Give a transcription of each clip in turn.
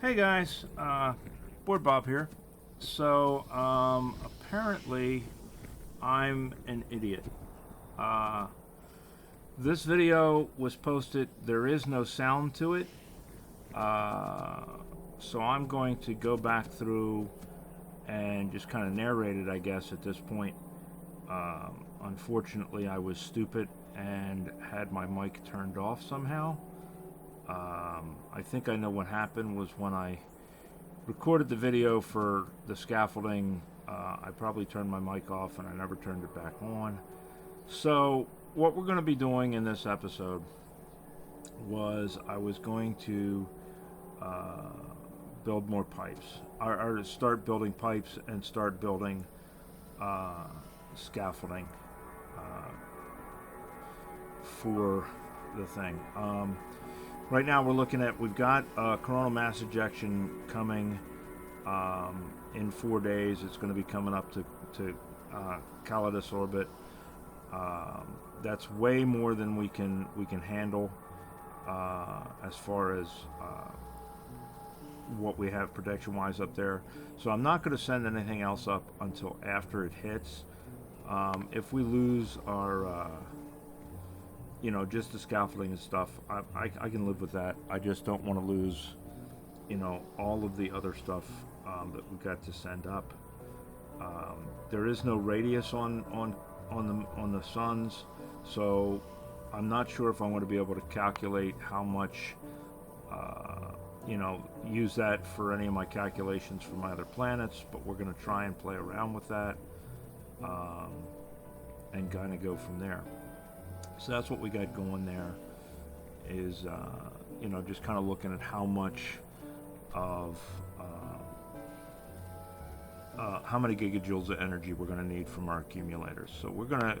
Hey guys, Board Bob here. So, apparently I'm an idiot. Uh, this video was posted, there is no sound to it. So I'm going to go back through and just kind of narrate it, I guess, at this point. Unfortunately, I was stupid and had my mic turned off somehow. I think I know what happened was when I recorded the video for the scaffolding, I probably turned my mic off and I never turned it back on. So what we're going to be doing in this episode was I was going to build more pipes, or start building pipes and start building scaffolding for the thing. Right now we're looking at, we've got coronal mass ejection coming in 4 days. It's going to be coming up to Calidus orbit. That's way more than we can handle as far as what we have protection wise up there. So I'm not going to send anything else up until after it hits. If we lose our just the scaffolding and stuff, I can live with that. I just don't want to lose, all of the other stuff that we got to send up. There is no radius on the suns, so I'm not sure if I'm going to be able to calculate how much, use that for any of my calculations for my other planets. But we're going to try and play around with that, and kind of go from there. So that's what we got going there, is, just kind of looking at how much of, how many gigajoules of energy we're going to need from our accumulators. So we're going to,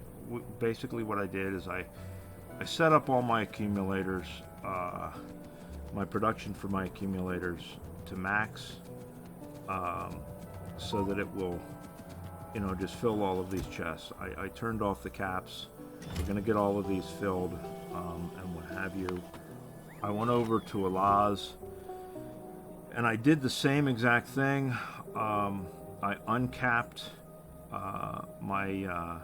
basically what I did is I set up all my accumulators, my production for my accumulators to max, so that it will, just fill all of these chests. I turned off the caps. We're going to get all of these filled, and what have you. I went over to Nilaus, and I did the same exact thing. I uncapped my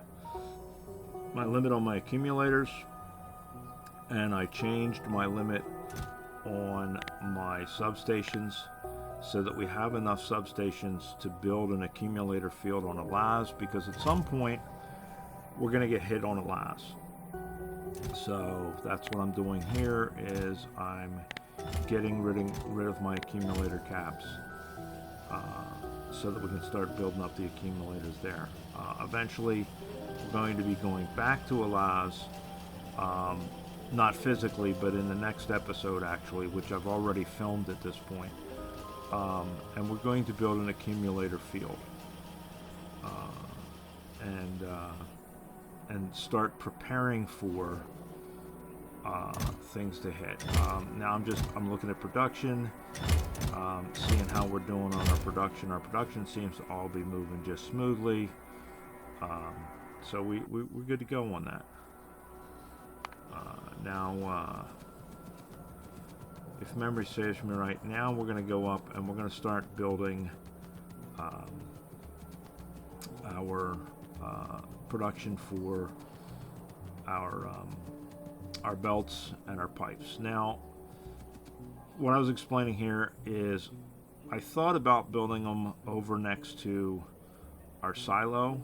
limit on my accumulators, and I changed my limit on my substations so that we have enough substations to build an accumulator field on Nilaus, because at some point we're going to get hit on Nilaus. So that's what I'm doing here, is I'm getting rid of my accumulator caps, so that we can start building up the accumulators there. Eventually we're going to be going back to Nilaus, not physically, but in the next episode actually, which I've already filmed at this point, and we're going to build an accumulator field, and start preparing for things to hit. Now I'm looking at production, seeing how we're doing on our production. Our production seems to all be moving just smoothly, so we're good to go on that. Now, if memory serves me right, now we're going to go up and we're going to start building our production for our belts and our pipes. Now, what I was explaining here is I thought about building them over next to our silo.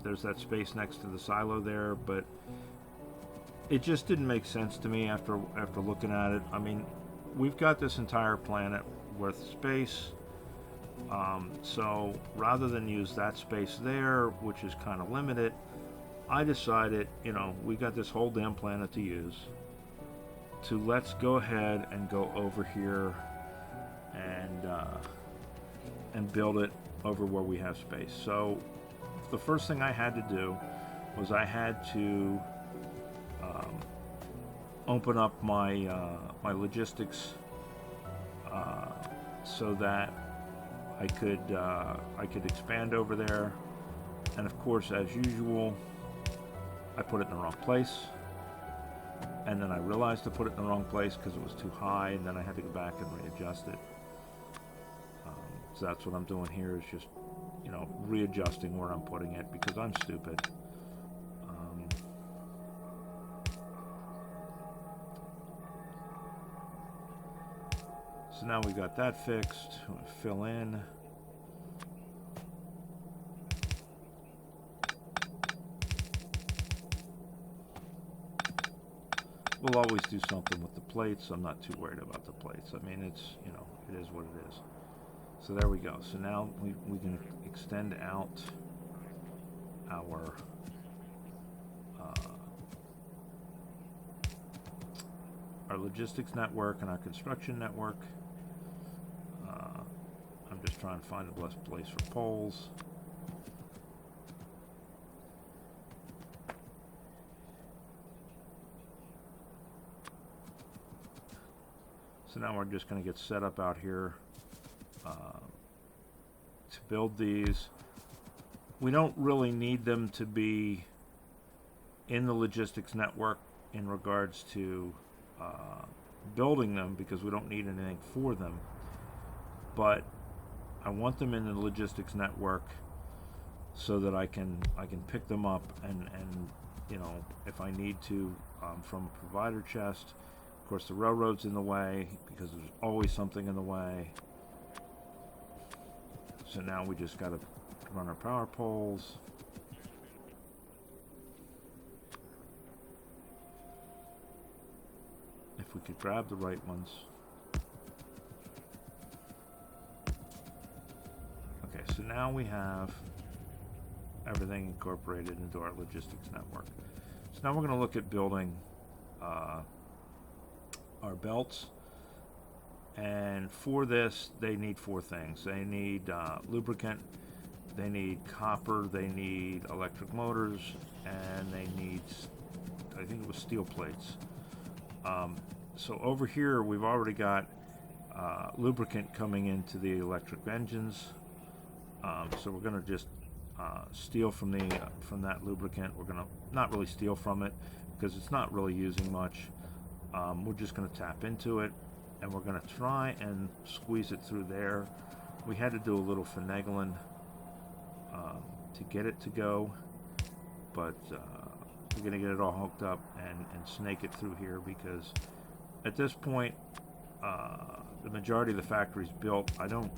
There's that space next to the silo there, but it just didn't make sense to me after looking at it. I mean, we've got this entire planet worth of space. So rather than use that space there, which is kind of limited, I decided, we got this whole damn planet to use, to let's go ahead and go over here and build it over where we have space. So the first thing I had to do was I had to open up my my logistics, so that I could expand over there. And of course, as usual, I put it in the wrong place, and then I realized to put it in the wrong place because it was too high, and then I had to go back and readjust it. So that's what I'm doing here, is just, you know, readjusting where I'm putting it because I'm stupid. So now we've got that fixed. We'll fill in. We'll always do something with the plates. I'm not too worried about the plates. I mean, it's, you know, it is what it is. So there we go. So now we can extend out our logistics network and our construction network. I'm just trying to find the best place for poles. So now we're just going to get set up out here to build these. We don't really need them to be in the logistics network in regards to building them, because we don't need anything for them. But I want them in the logistics network so that I can pick them up and you know, if I need to, from a provider chest. Of course, the railroad's in the way because there's always something in the way. So now we just got to run our power poles. If we could grab the right ones. Okay, so now we have everything incorporated into our logistics network. So now we're going to look at building our belts, and for this they need four things. They need lubricant, they need copper, they need electric motors, and they need, I think it was steel plates. So over here we've already got lubricant coming into the electric engines, so we're going to just steal from that lubricant. We're going to not really steal from it because it's not really using much. We're just going to tap into it, and we're going to try and squeeze it through there. We had to do a little finagling to get it to go, but we're going to get it all hooked up and snake it through here, because at this point the majority of the factory's built. I don't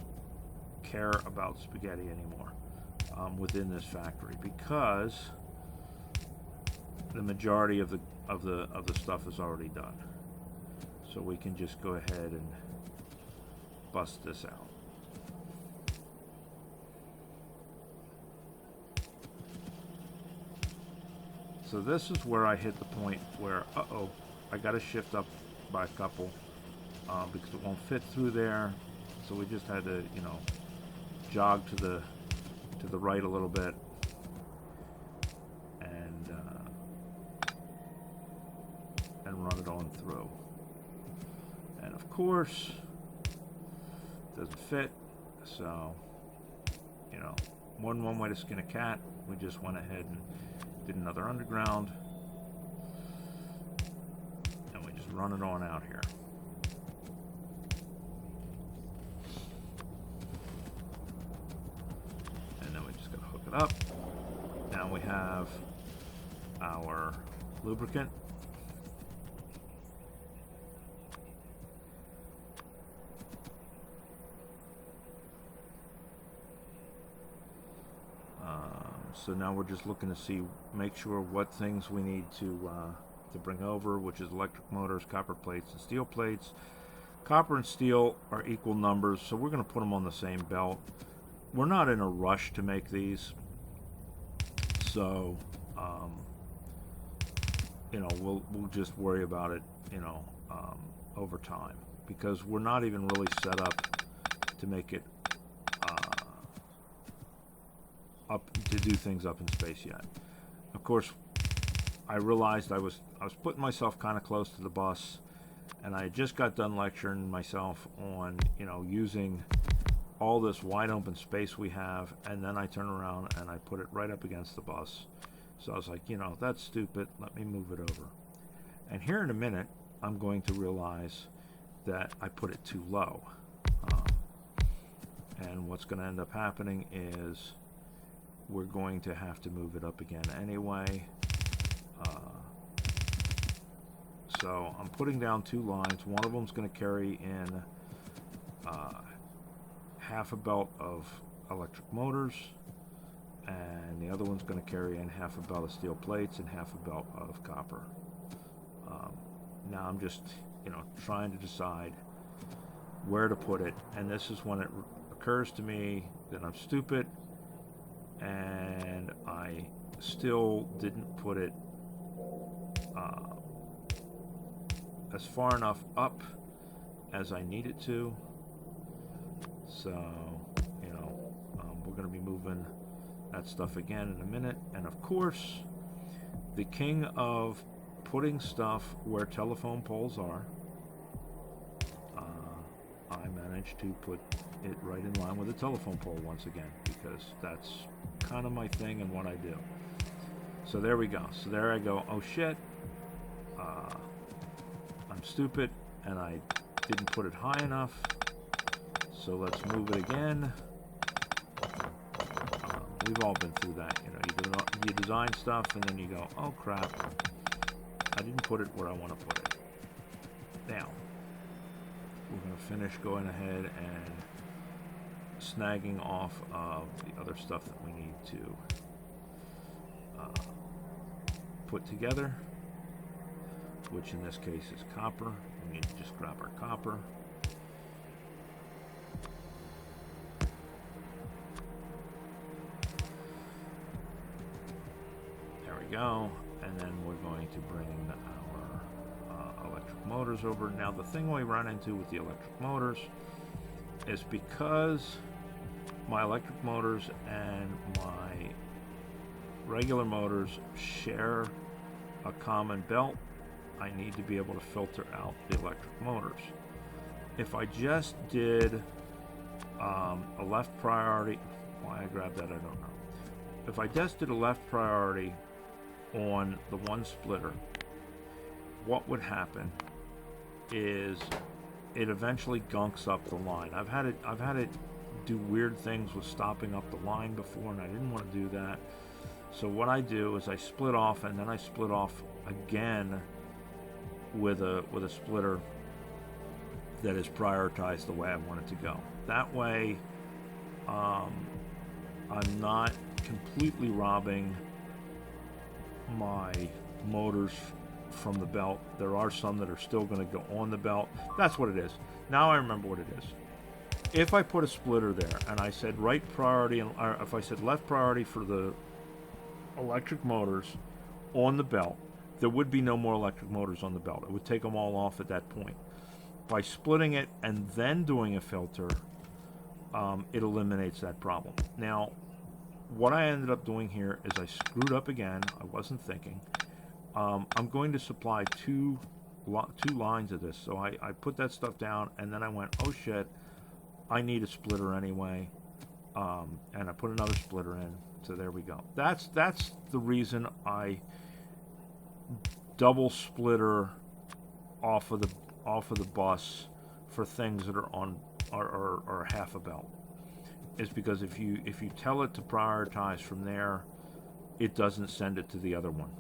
care about spaghetti anymore within this factory, because the majority of the stuff is already done. So we can just go ahead and bust this out. So this is where I hit the point where, I got to shift up by a couple because it won't fit through there. So we just had to, you know, jog to the right a little bit, and run it on through. And of course, it doesn't fit. So, you know, one way to skin a cat. We just went ahead and did another underground, and we just run it on out here. And then we just gotta hook it up. Now we have our lubricant. So now we're just looking to make sure what things we need to bring over, which is electric motors, copper plates, and steel plates. Copper and steel are equal numbers, so we're going to put them on the same belt. We're not in a rush to make these, so you know, we'll just worry about it, you know, over time, because we're not even really set up to make it up to do things up in space yet. Of course, I realized I was putting myself kind of close to the bus, and I just got done lecturing myself on, you know, using all this wide open space we have, and then I turn around and I put it right up against the bus. So I was like, you know, that's stupid, let me move it over. And here in a minute I'm going to realize that I put it too low. And what's going to end up happening is we're going to have to move it up again anyway. So I'm putting down 2 lines. One of them is going to carry in half a belt of electric motors, and the other one's going to carry in half a belt of steel plates and half a belt of copper. Now I'm just, trying to decide where to put it, and this is when it occurs to me that I'm stupid and I still didn't put it as far enough up as I needed to. So, we're going to be moving that stuff again in a minute. And of course, the king of putting stuff where telephone poles are, I managed to put it right in line with a telephone pole once again, because that's kind of my thing and what I do. So there we go. So there I go. Oh shit. I'm stupid and I didn't put it high enough. So let's move it again. We've all been through that. You design stuff and then you go, oh crap, I didn't put it where I want to put it. Now, we're going to finish going ahead and snagging off of the other stuff that we need to put together, which in this case is copper. We need to just grab our copper. There we go. And then we're going to bring our electric motors over. Now the thing we run into with the electric motors is because my electric motors and my regular motors share a common belt, I need to be able to filter out the electric motors. If I just did a left priority, why I grabbed that I don't know. If I just did a left priority on the one splitter, what would happen is it eventually gunks up the line. I've had it do weird things with stopping up the line before, and I didn't want to do that. So what I do is I split off, and then I split off again with a splitter that is prioritized the way I want it to go. That way, I'm not completely robbing my motors from the belt. There are some that are still going to go on the belt. That's what it is. Now I remember what it is. If I put a splitter there and I said right priority, or if I said left priority for the electric motors on the belt, there would be no more electric motors on the belt. It would take them all off at that point. By splitting it and then doing a filter, it eliminates that problem. Now, what I ended up doing here is I screwed up again. I wasn't thinking. I'm going to supply two lines of this. So I put that stuff down, and then I went, oh shit, I need a splitter anyway. And I put another splitter in. So there we go. That's the reason I double splitter off of the bus for things that are on are half a belt. Is because if you tell it to prioritize from there, it doesn't send it to the other one.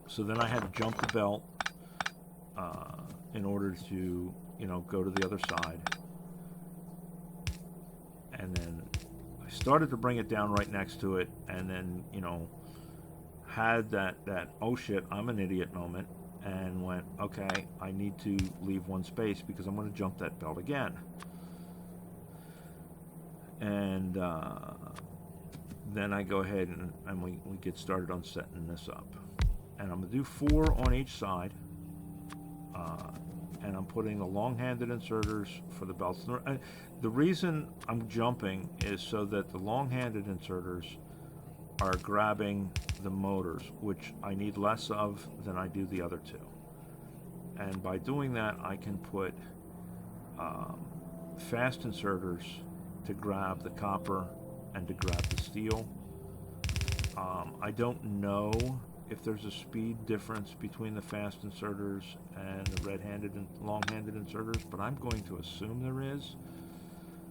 So then I had to jump the belt in order to go to the other side, and then I started to bring it down right next to it, and then had that oh shit, I'm an idiot moment, and went, okay, I need to leave one space because I'm going to jump that belt again. And then I go ahead and we get started on setting this up. And I'm going to do 4 on each side. And I'm putting the long-handed inserters for the belts. The reason I'm jumping is so that the long-handed inserters are grabbing the motors, which I need less of than I do the other two. And by doing that, I can put fast inserters to grab the copper and to grab the steel. I don't know if there's a speed difference between the fast inserters and the red-handed and long-handed inserters, but I'm going to assume there is.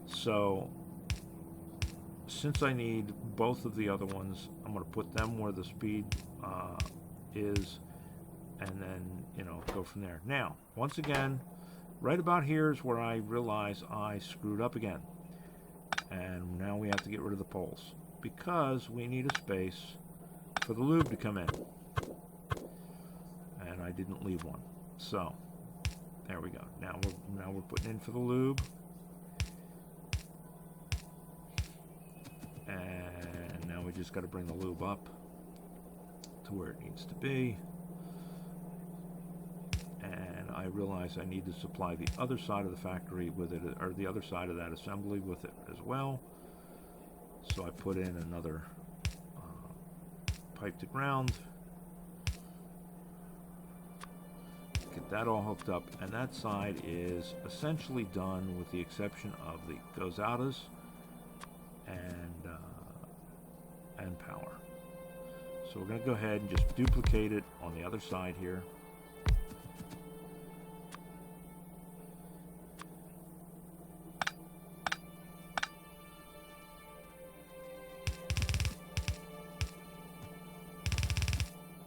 So since I need both of the other ones, I'm going to put them where the speed is, and then, you know, go from there. Now, once again, right about here is where I realize I screwed up again. And now we have to get rid of the poles, because we need a space for the lube to come in. And I didn't leave one. So, there we go. Now we're putting in for the lube. And now we just got to bring the lube up to where it needs to be. And I realize I need to supply the other side of the factory with it, or the other side of that assembly with it as well. So I put in another pipe to ground. Get that all hooked up, and that side is essentially done with the exception of the gozadas and power. So we're going to go ahead and just duplicate it on the other side here.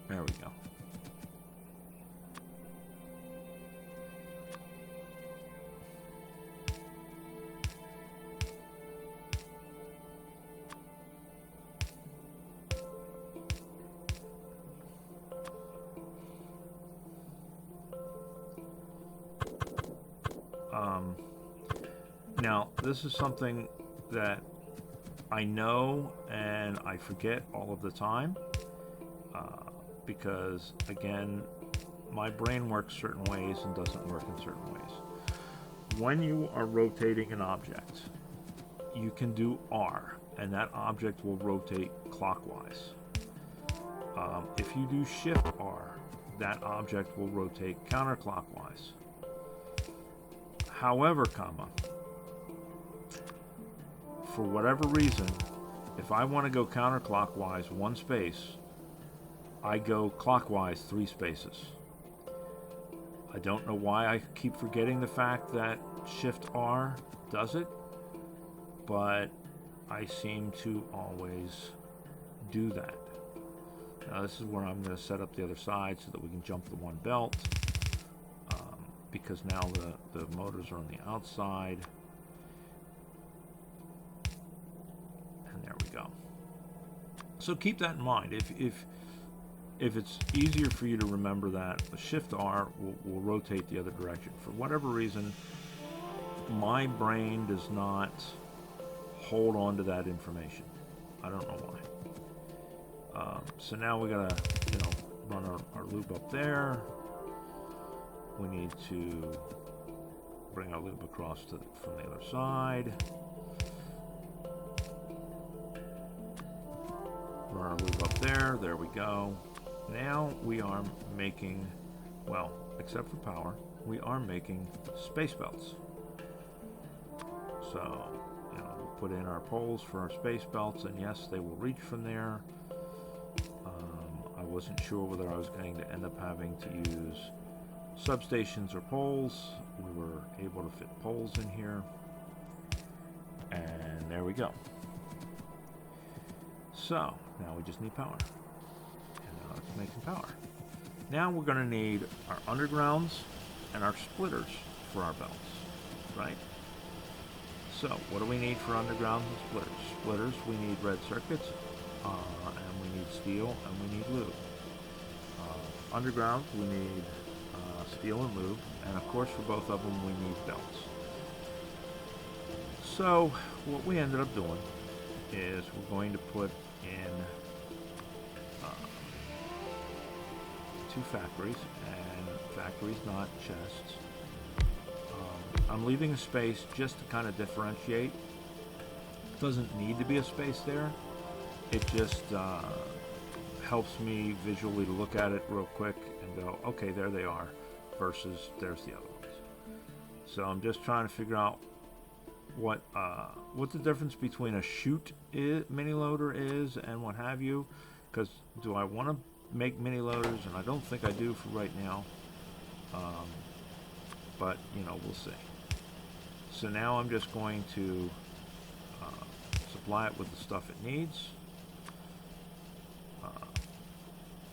There we go. Now, this is something that I know and I forget all of the time. Because, again, my brain works certain ways and doesn't work in certain ways. When you are rotating an object, you can do R, and that object will rotate clockwise. If you do Shift R, that object will rotate counterclockwise. However, for whatever reason, if I want to go counterclockwise one space, I go clockwise 3 spaces. I don't know why I keep forgetting the fact that Shift R does it, but I seem to always do that. Now this is where I'm going to set up the other side so that we can jump the one belt, because now the motors are on the outside. And there we go. So keep that in mind. If it's easier for you to remember that, the Shift R will rotate the other direction. For whatever reason, my brain does not hold on to that information. I don't know why. So now we gotta, run our loop up there. We need to bring our loop across from the other side. Run our loop up there. There we go. Now we are making, well, except for power, we are making space belts. So, we'll put in our poles for our space belts, and yes, they will reach from there. I wasn't sure whether I was going to end up having to use substations or poles. We were able to fit poles in here. And there we go. So, now we just need power. It's making power. Now we're going to need our undergrounds and our splitters for our belts, right? So what do we need for undergrounds and splitters? Splitters, we need red circuits, and we need steel, and we need lube. Underground, we need steel and lube, and of course for both of them we need belts. So what we ended up doing is we're going to put in 2 factories, and factories, not chests. I'm leaving a space just to kind of differentiate. It doesn't need to be a space there. It just helps me visually to look at it real quick and go, okay, there they are, versus there's the other ones. So I'm just trying to figure out what the difference between a chute mini loader is and what have you. Because do I want to make mini loaders, and I don't think I do for right now. But, you know, we'll see. So now I'm just going to supply it with the stuff it needs.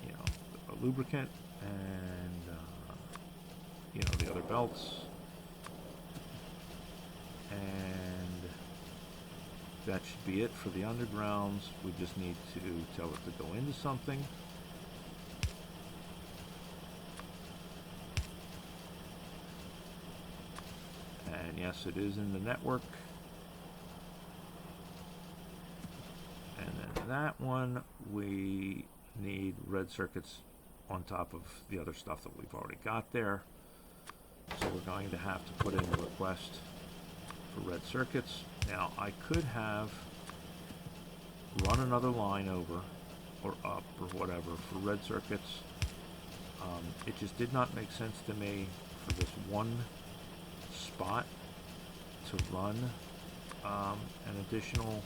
You know, a lubricant and, you know, the other belts. And that should be it for the undergrounds. We just need to tell it to go into something. And yes, it is in the network. And then that one, we need red circuits on top of the other stuff that we've already got there. So we're going to have to put in a request for red circuits. Now I could have run another line over or up or whatever for red circuits. It just did not make sense to me for this one spot to run an additional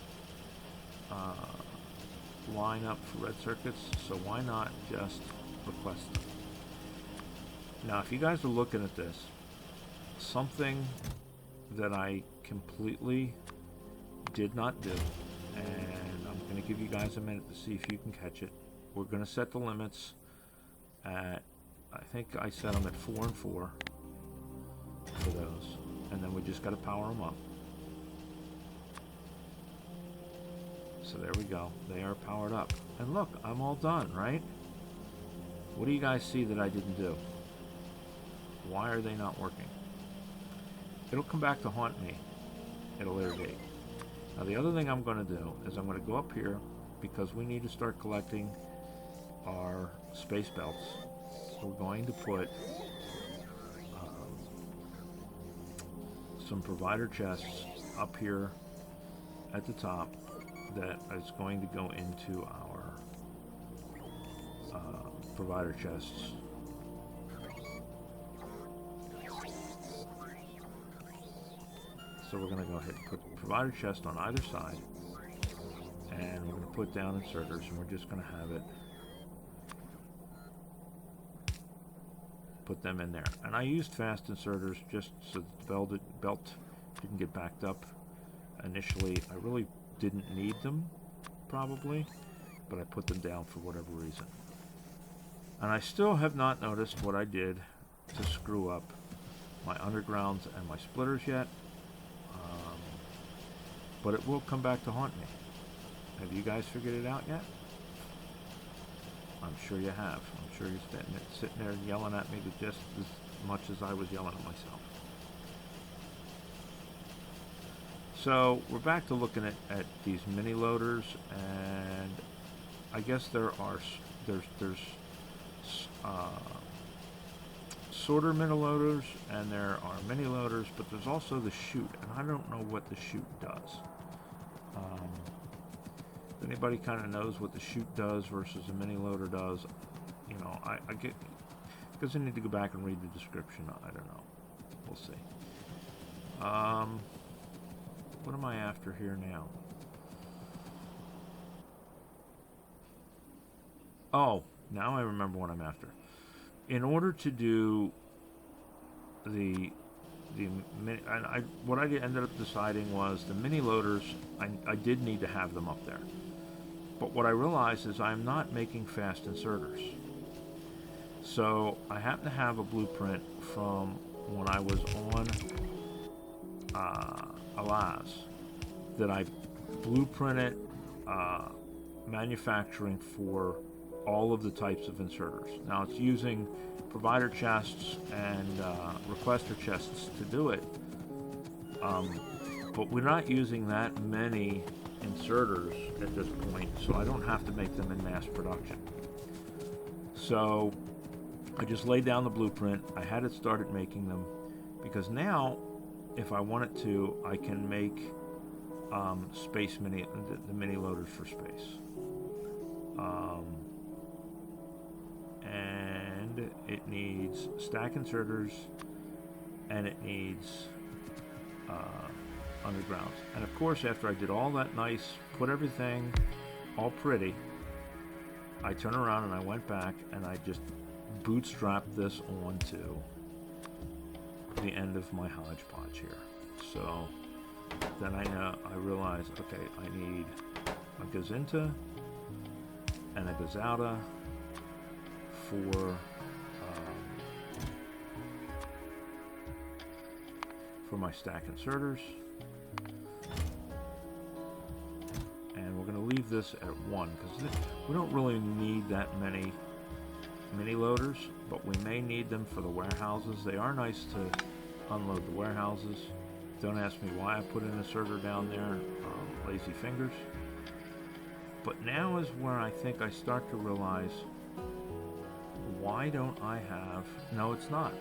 line up for red circuits, so why not just request them? Now if you guys are looking at this, something that I completely did not do, and I'm going to give you guys a minute to see if you can catch it. We're going to set the limits at, I think I set them at 4 and 4 for those, and then we just got to power them up. So there we go, they are powered up, and look, I'm all done, right? What do you guys see that I didn't do? Why are they not working? It'll come back to haunt me at a later date. Now the other thing I'm going to do is I'm going to go up here because we need to start collecting our space belts. So we're going to put some provider chests up here at the top that is going to go into our provider chests. So we're going to go ahead and put provider chest on either side, and we're going to put down inserters, and we're just going to have it put them in there. And I used fast inserters just so the belt didn't get backed up initially. I really didn't need them, probably, but I put them down for whatever reason. And I still have not noticed what I did to screw up my undergrounds and my splitters yet. But it will come back to haunt me. Have you guys figured it out yet? I'm sure you have. I'm sure you're sitting there yelling at me just as much as I was yelling at myself. So we're back to looking at these mini loaders, and I guess there's sorter mini loaders and there are mini loaders, but there's also the chute, and I don't know what the chute does. If anybody kind of knows what the chute does versus a mini loader does, you know, I get, because I need to go back and read the description. I don't know. We'll see. What am I after here now? Oh, now I remember what I'm after. In order to do what I ended up deciding was the mini loaders, I did need to have them up there. But what I realized is I'm not making fast inserters. So I happen to have a blueprint from when I was on Nilaus that I blueprinted manufacturing for all of the types of inserters. Now it's using provider chests and requester chests to do it, but we're not using that many inserters at this point, so I don't have to make them in mass production. So I just laid down the blueprint. I had it started making them, because now if I wanted to, I can make space the mini loaders for space. And it needs stack inserters, and it needs undergrounds. And of course, after I did all that nice, put everything all pretty, I turned around and I went back and I just bootstrapped this onto the end of my hodgepodge here. So then I realized, okay, I need a gazinta and a gazouta for my stack inserters. And we're going to leave this at 1 because we don't really need that many mini loaders, but we may need them for the warehouses. They are nice to unload the warehouses. Don't ask me why I put an inserter down there, lazy fingers. But now is where I think I start to realize, why don't I have, no it's not.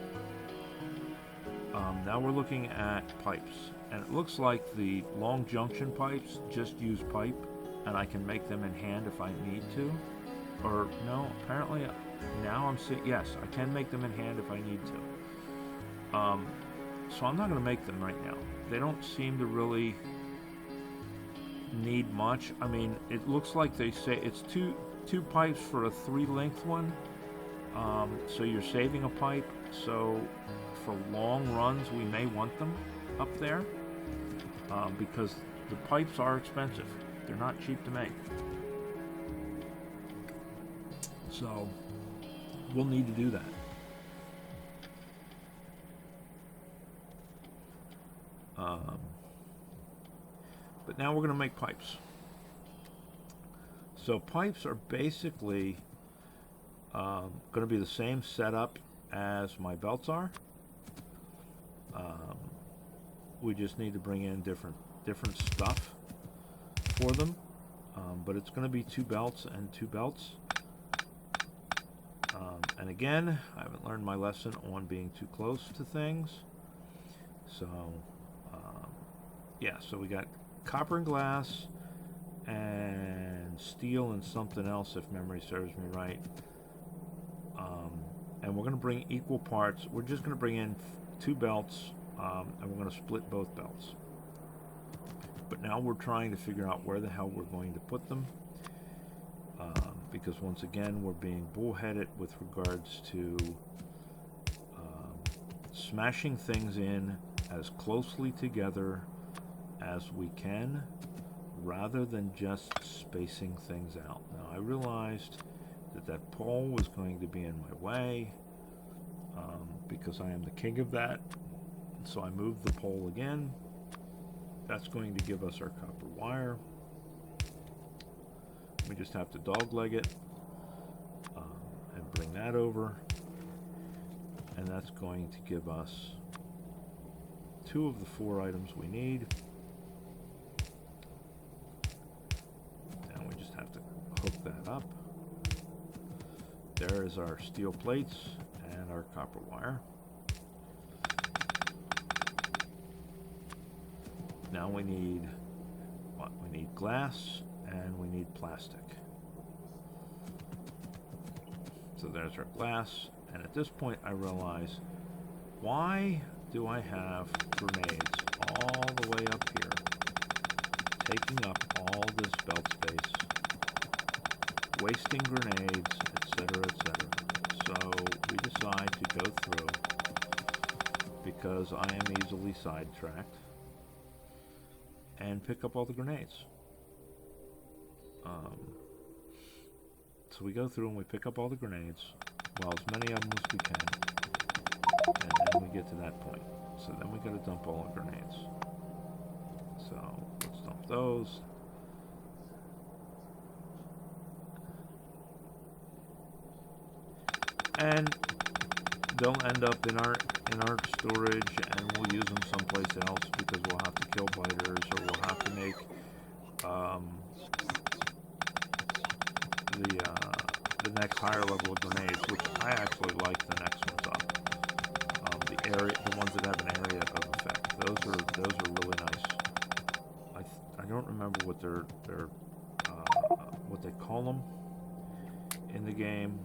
Now we're looking at pipes, and it looks like the long junction pipes just use pipe, and I can make them in hand if I need to. Or no, apparently now I'm seeing, yes, I can make them in hand if I need to. So I'm not going to make them right now. They don't seem to really need much. I mean, it looks like they say it's two pipes for a 3-length one. So you're saving a pipe. So for long runs, we may want them up there because the pipes are expensive. They're not cheap to make. So we'll need to do that. But now we're going to make pipes. So pipes are basically going to be the same setup as my belts are. We just need to bring in different stuff for them. But it's going to be 2 belts and 2 belts. And again, I haven't learned my lesson on being too close to things. So, yeah, so we got copper and glass and steel and something else, if memory serves me right. And we're going to bring equal parts. We're just going to bring in 2 belts, and we're going to split both belts. But now we're trying to figure out where the hell we're going to put them. Because once again, we're being bullheaded with regards to smashing things in as closely together as we can, rather than just spacing things out. Now, I realized that pole was going to be in my way because I am the king of that. So I moved the pole again. That's going to give us our copper wire. We just have to dogleg it and bring that over, and that's going to give us 2 of the 4 items we need. Now we just have to hook that up. There is our steel plates and our copper wire. Now we need what? We need glass and we need plastic. So there's our glass, and at this point I realize, why do I have grenades all the way up here, taking up all this belt space, wasting grenades, etc., etc. So we decide to go through, because I am easily sidetracked, and pick up all the grenades. So we go through and we pick up all the grenades, well, as many of them as we can, and then we get to that point. So then we got to dump all the grenades. So let's dump those. And they'll end up in our storage, and we'll use them someplace else because we'll have to kill biters, or we'll have to make the next higher level of grenades, which I actually like the next ones up. The ones that have an area of effect. Those are really nice. I don't remember what what they call them in the game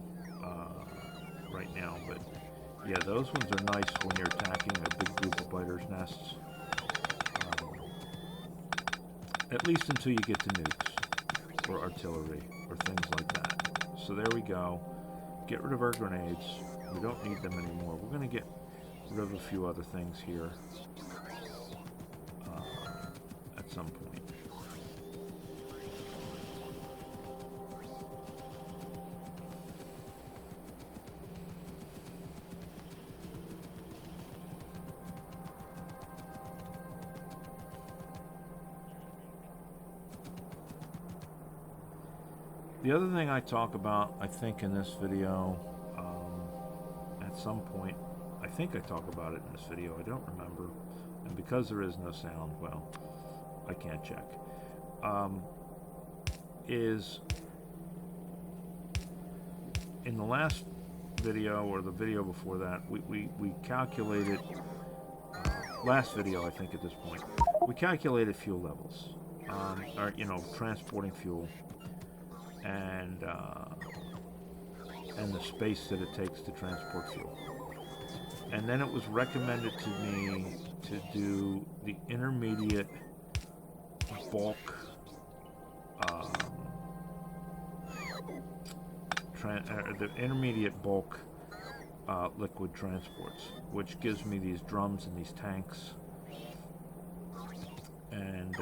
right now, but yeah, those ones are nice when you're attacking a big group of biters' nests. At least until you get to nukes. or artillery or things like that. So there we go. Get rid of our grenades. We don't need them anymore. We're going to get rid of a few other things here at some point. The other thing I talk about, I think, in this video, at some point, I think I talk about it in this video, I don't remember, and because there is no sound, well, I can't check, is in the last video, or the video before that, we calculated, last video I think at this point, we calculated fuel levels, or, you know, transporting fuel, and the space that it takes to transport fuel. And then it was recommended to me to do the intermediate bulk liquid transports, which gives me these drums and these tanks, and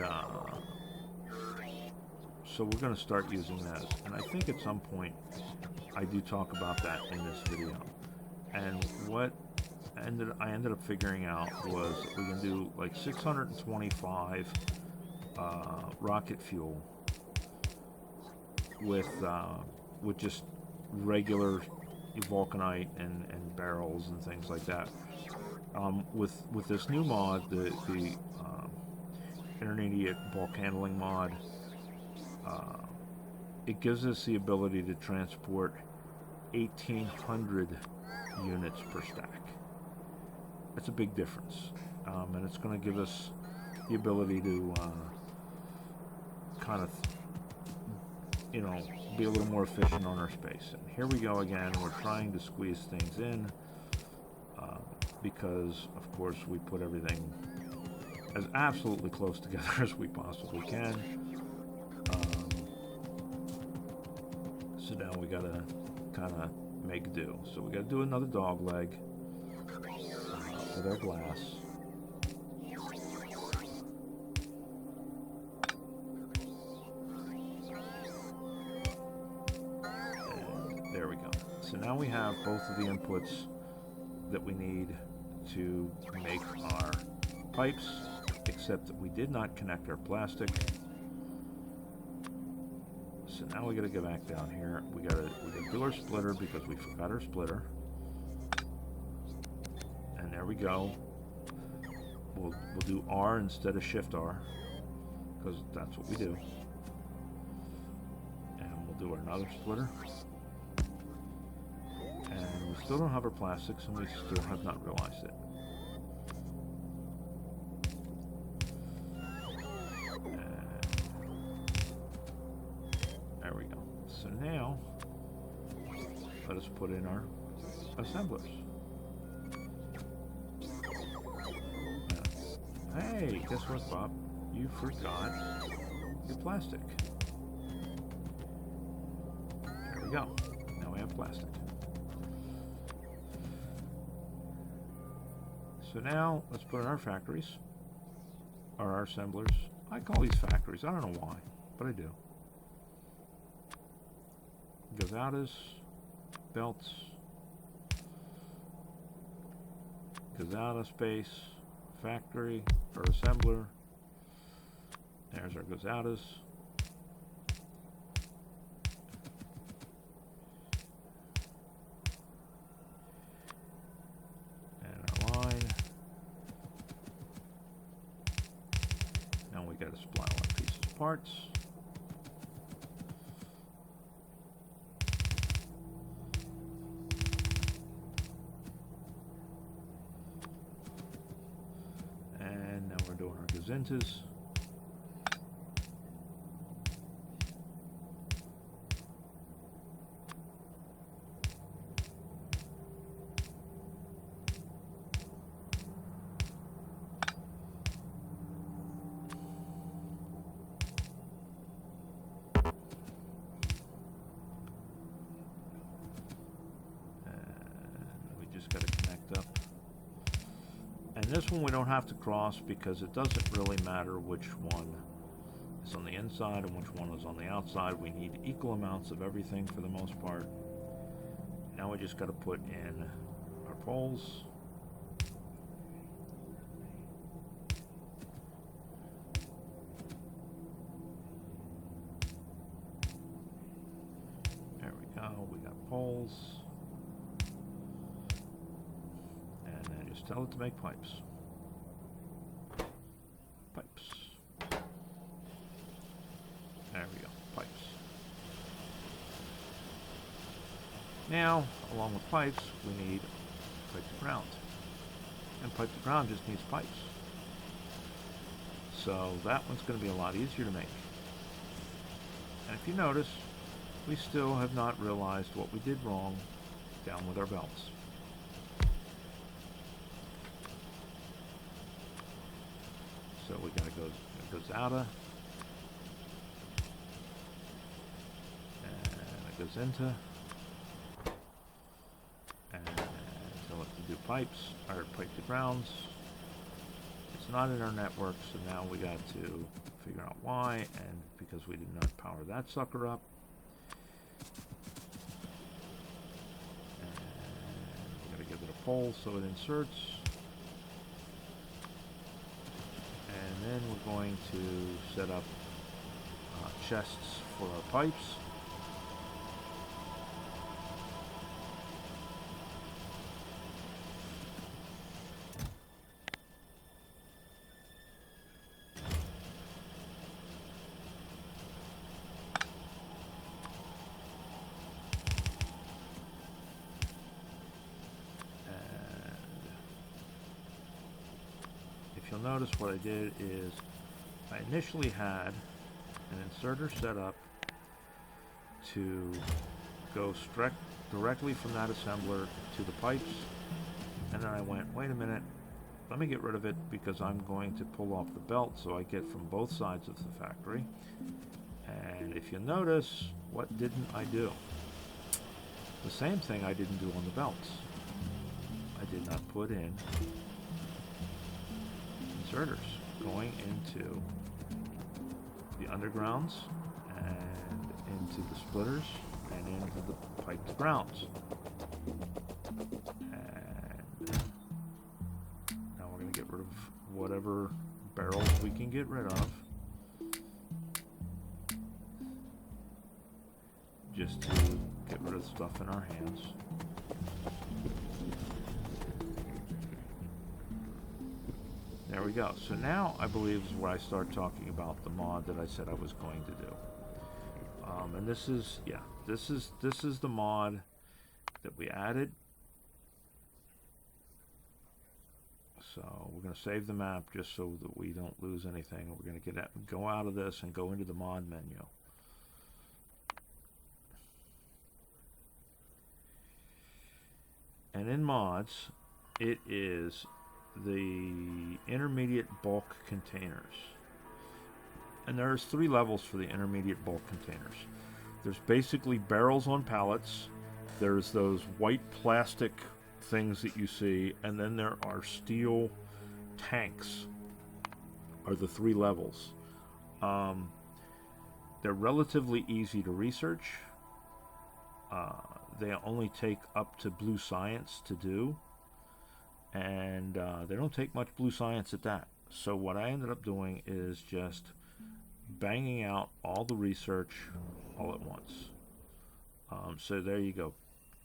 so we're going to start using those. And I think at some point I do talk about that in this video. And what I ended up figuring out was that we can do like 625 rocket fuel with just regular vulcanite and barrels and things like that. With this new mod, the intermediate bulk handling mod, it gives us the ability to transport 1,800 units per stack. That's a big difference, and it's going to give us the ability to kind of, you know, be a little more efficient on our space. And here we go again. We're trying to squeeze things in because, of course, we put everything as absolutely close together as we possibly can. So now we gotta kind of make do. So we gotta do another dog leg with our glass. And there we go. So now we have both of the inputs that we need to make our pipes, except that we did not connect our plastic. So now we got to go back down here. We got to do our splitter because we forgot our splitter. And there we go. We'll do R instead of Shift R because that's what we do. And we'll do another splitter. And we still don't have our plastics, and we still have not realized it. There we go. So now, let us put in our assemblers. Hey, guess what, Bob? You forgot your plastic. There we go. Now we have plastic. So now, let's put in our factories, or our assemblers. I call these factories. I don't know why, but I do. Goes out as belts, goes out of space, factory, or assembler. There's our goes out as. And our line. Now we got to supply one piece of parts. Doing our gazentas. And this one we don't have to cross because it doesn't really matter which one is on the inside and which one is on the outside. We need equal amounts of everything for the most part. Now we just got to put in our poles. There we go, we got poles. And then just tell it to make pipes. Pipes. There we go, pipes. Now, along with pipes, we need pipe to ground. And pipe to ground just needs pipes. So that one's going to be a lot easier to make. And if you notice, we still have not realized what we did wrong down with our belts. So we got to go, it goes out of, and it goes into, and tell it to do pipes, or pipe to grounds. It's not in our network, so now we got to figure out why, and because we did not power that sucker up. And we're going to give it a pole so it inserts. And then we're going to set up chests for our pipes. You'll notice what I did is I initially had an inserter set up to go directly from that assembler to the pipes, and then I went, wait a minute, let me get rid of it because I'm going to pull off the belt so I get from both sides of the factory. And if you notice, what didn't I do? The same thing I didn't do on the belts. I did not put in inserters going into the undergrounds and into the splitters and into the pipe to grounds. And now we're going to get rid of whatever barrels we can get rid of, just to get rid of stuff in our hands. There we go. So now I believe is where I start talking about the mod that I said I was going to do. And this is, yeah, this is the mod that we added. So we're going to save the map just so that we don't lose anything. We're going to go out of this and go into the mod menu. And in mods, it is the intermediate bulk containers. And there's 3 levels for the intermediate bulk containers. There's basically barrels on pallets. There's those white plastic things that you see, and then there are steel tanks are the 3 levels. They're relatively easy to research. They only take up to blue science to do, and they don't take much blue science at that. So what I ended up doing is just banging out all the research all at once. So there you go.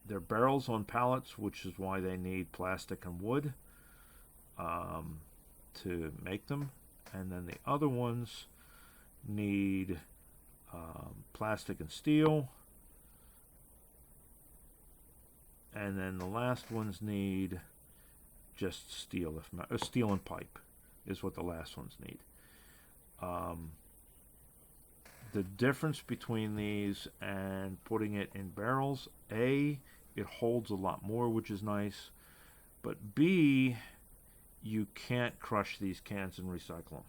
They're barrels on pallets, which is why they need plastic and wood to make them. And then the other ones need plastic and steel. And then the last ones need just steel. Steel and pipe is what the last ones need. The difference between these and putting it in barrels, A, it holds a lot more, which is nice, but B, you can't crush these cans and recycle them.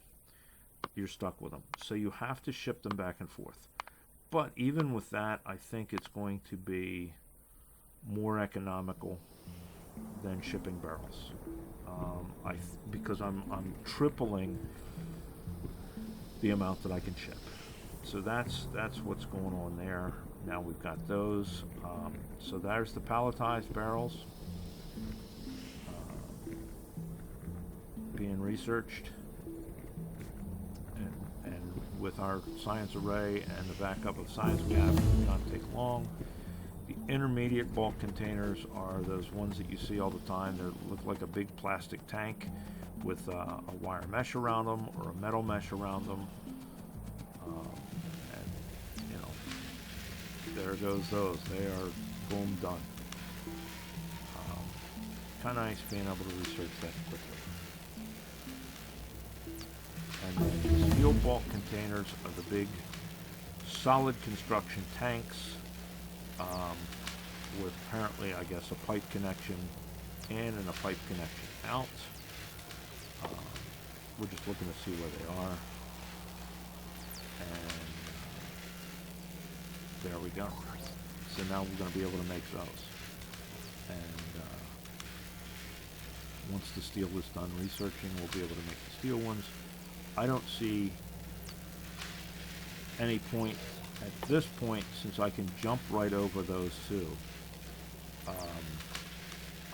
You're stuck with them. So you have to ship them back and forth. But even with that, I think it's going to be more economical than shipping barrels. because I'm tripling the amount that I can ship. So that's what's going on there. Now we've got those. So there's the palletized barrels being researched, and with our science array and the backup of science we have, it does not take long. The intermediate bulk containers are those ones that you see all the time. They look like a big plastic tank with a wire mesh around them or a metal mesh around them. And, you know, there goes those. They are boom done. Kind of nice being able to research that quickly. And then the steel bulk containers are the big solid construction tanks with apparently, I guess, a pipe connection in and a pipe connection out. We're just looking to see where they are. And there we go. So now we're going to be able to make those. And once the steel is done researching, we'll be able to make the steel ones. I don't see any point at this point, since I can jump right over those two,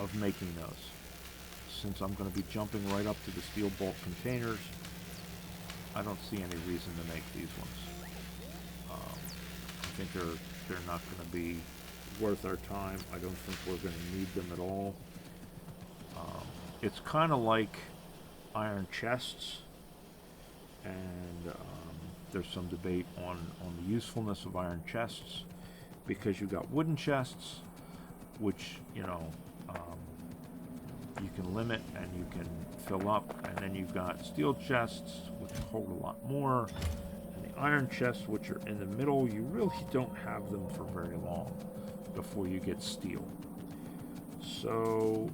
of making those. Since I'm going to be jumping right up to the steel bulk containers, I don't see any reason to make these ones. I think they're not going to be worth our time. I don't think we're going to need them at all. It's kind of like iron chests, and there's some debate on the usefulness of iron chests, because you've got wooden chests, which, you know, you can limit and you can fill up, and then you've got steel chests, which hold a lot more, and the iron chests, which are in the middle, you really don't have them for very long before you get steel. So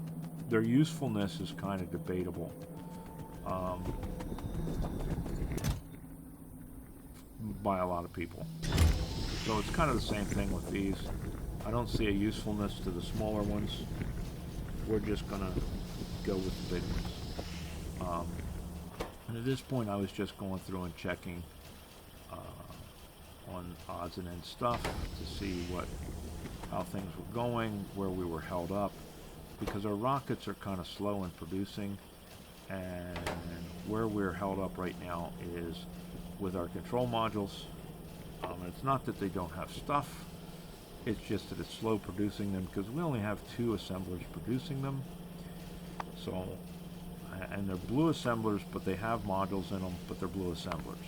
their usefulness is kind of debatable. By a lot of people. So it's kind of the same thing with these. I don't see a usefulness to the smaller ones. We're just gonna go with the big ones. And at this point I was just going through and checking on odds and ends stuff to see how things were going, where we were held up, because our rockets are kind of slow in producing, and where we're held up right now is with our control modules. It's not that they don't have stuff, it's just that it's slow producing them because we only have 2 assemblers producing them. So, and they're blue assemblers, but they have modules in them, but they're blue assemblers.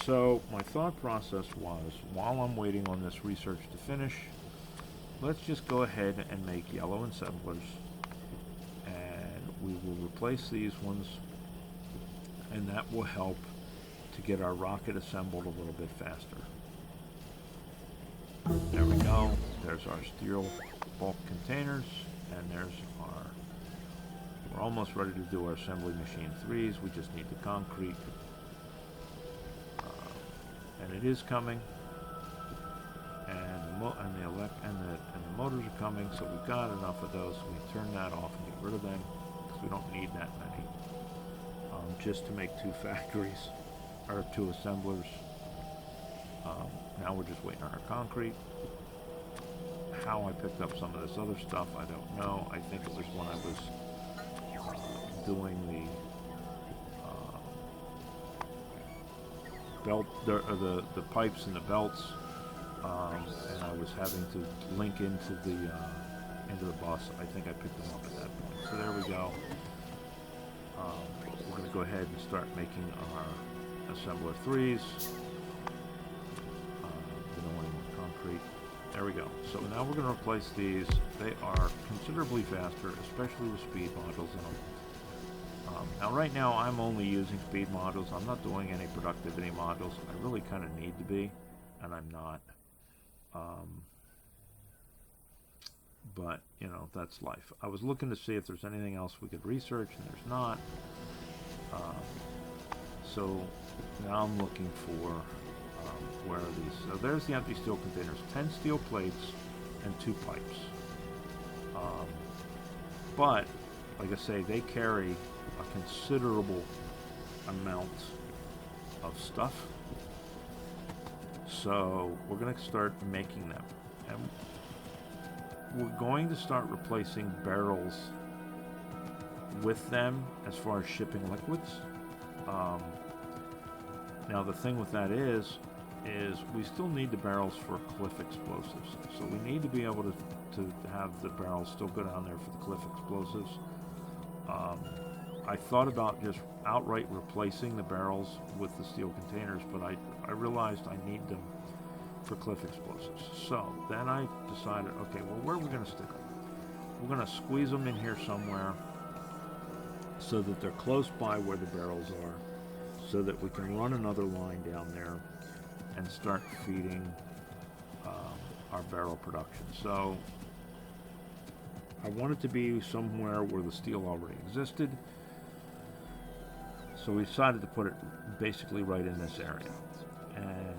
So my thought process was, while I'm waiting on this research to finish, let's just go ahead and make yellow assemblers, and we will replace these ones, and that will help to get our rocket assembled a little bit faster. There we go. There's our steel bulk containers, and there's we're almost ready to do our assembly machine 3s. We just need the concrete, and it is coming, and the motors are coming. So we've got enough of those. So we turn that off and get rid of them because we don't need that many. Just to make 2 factories. Or 2 assemblers. Now we're just waiting on our concrete. How I picked up some of this other stuff, I don't know. I think it was when I was doing the pipes and the belts, and I was having to link into the bus. I think I picked them up at that point. So there we go. We're going to go ahead and start making our assembler 3s. Concrete. There we go. So now we're going to replace these. They are considerably faster, especially with speed modules in them. Now right now I'm only using speed modules. I'm not doing any productivity modules. I really kind of need to be, and I'm not. But, you know, that's life. I was looking to see if there's anything else we could research, and there's not. So now I'm looking for where are these? So there's the empty steel containers. 10 steel plates and 2 pipes. But like I say, they carry a considerable amount of stuff. So we're going to start making them. And we're going to start replacing barrels with them as far as shipping liquids. Now the thing with that is we still need the barrels for cliff explosives. So we need to be able to have the barrels still go down there for the cliff explosives. I thought about just outright replacing the barrels with the steel containers, but I realized I need them for cliff explosives. So then I decided, okay, well, where are we going to stick them? We're going to squeeze them in here somewhere so that they're close by where the barrels are, so that we can run another line down there and start feeding our barrel production. So I want it to be somewhere where the steel already existed. So we decided to put it basically right in this area. And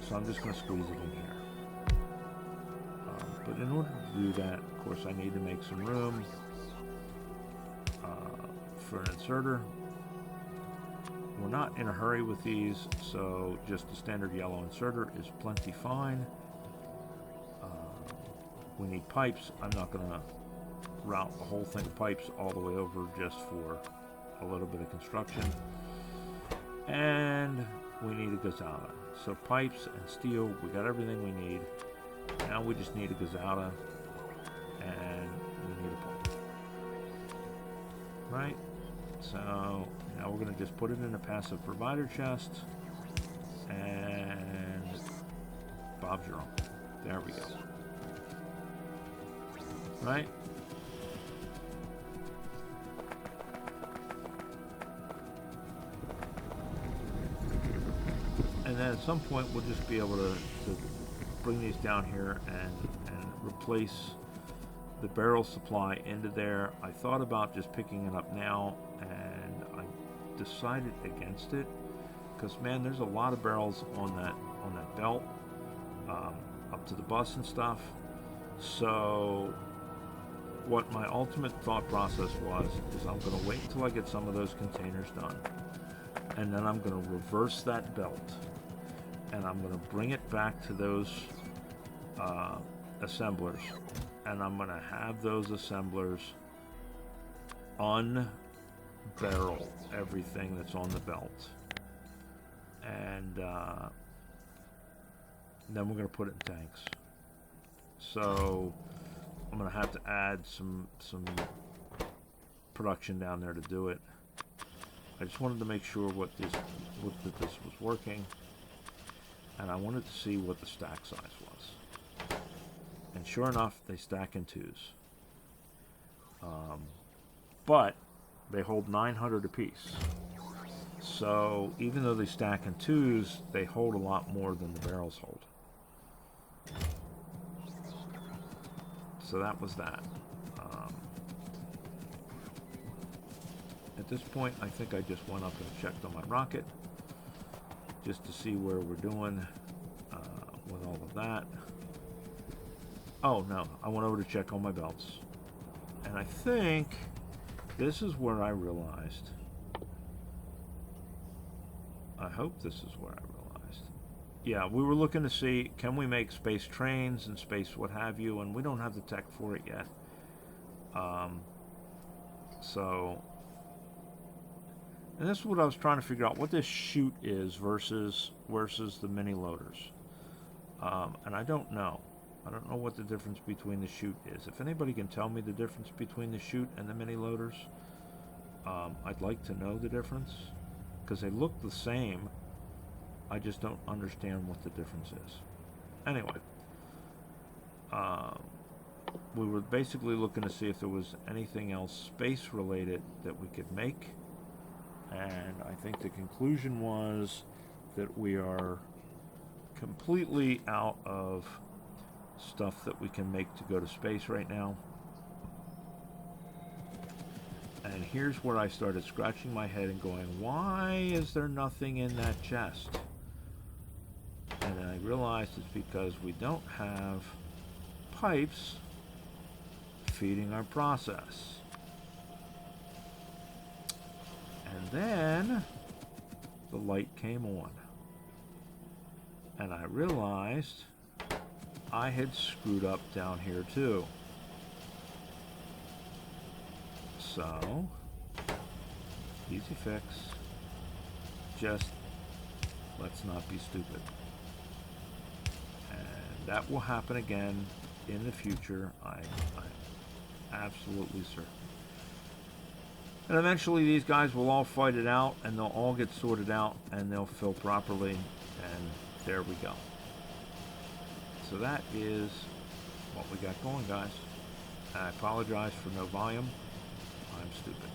so I'm just going to squeeze it in here. But in order to do that, of course, I need to make some room for an inserter. We're not in a hurry with these, so just a standard yellow inserter is plenty fine. We need pipes. I'm not going to route the whole thing of pipes all the way over just for a little bit of construction. And we need a gazada. So pipes and steel, we got everything we need. Now we just need a gazada and we need a pump. Right? So now we're going to just put it in a passive provider chest and Bob's your uncle. There we go. Right? And then at some point we'll just be able to bring these down here and replace the barrel supply into there. I thought about just picking it up now, and I decided against it because, man, there's a lot of barrels on that belt up to the bus and stuff. So what my ultimate thought process is I'm going to wait until I get some of those containers done, and then I'm going to reverse that belt, and I'm going to bring it back to those assemblers, and I'm going to have those assemblers unbarrel everything that's on the belt, and then we're going to put it in tanks. So I'm going to have to add some production down there to do it. I just wanted to make sure that this was working, and I wanted to see what the stack size was. And sure enough, they stack in twos. But they hold 900 apiece. So even though they stack in twos, they hold a lot more than the barrels hold. So that was that. At this point, I think I just went up and checked on my rocket just to see where we're doing with all of that. Oh no, I went over to check on my belts. And I think this is where I realized, I hope this is where I realized. Yeah, we were looking to see, can we make space trains and space what have you, and we don't have the tech for it yet. And this is what I was trying to figure out, what this chute is versus the mini loaders. And I don't know. I don't know what the difference between the chute is. If anybody can tell me the difference between the chute and the mini loaders, I'd like to know the difference, because they look the same. I just don't understand what the difference is. Anyway, we were basically looking to see if there was anything else space related that we could make, and I think the conclusion was that we are completely out of stuff that we can make to go to space right now. And here's where I started scratching my head and going, why is there nothing in that chest? And then I realized it's because we don't have pipes feeding our process. And then the light came on. And I realized I had screwed up down here too. So, easy fix. Just let's not be stupid. And that will happen again in the future. I'm absolutely certain. And eventually these guys will all fight it out, and they'll all get sorted out, and they'll fill properly, and there we go. So that is what we got going, guys. I apologize for no volume. I'm stupid.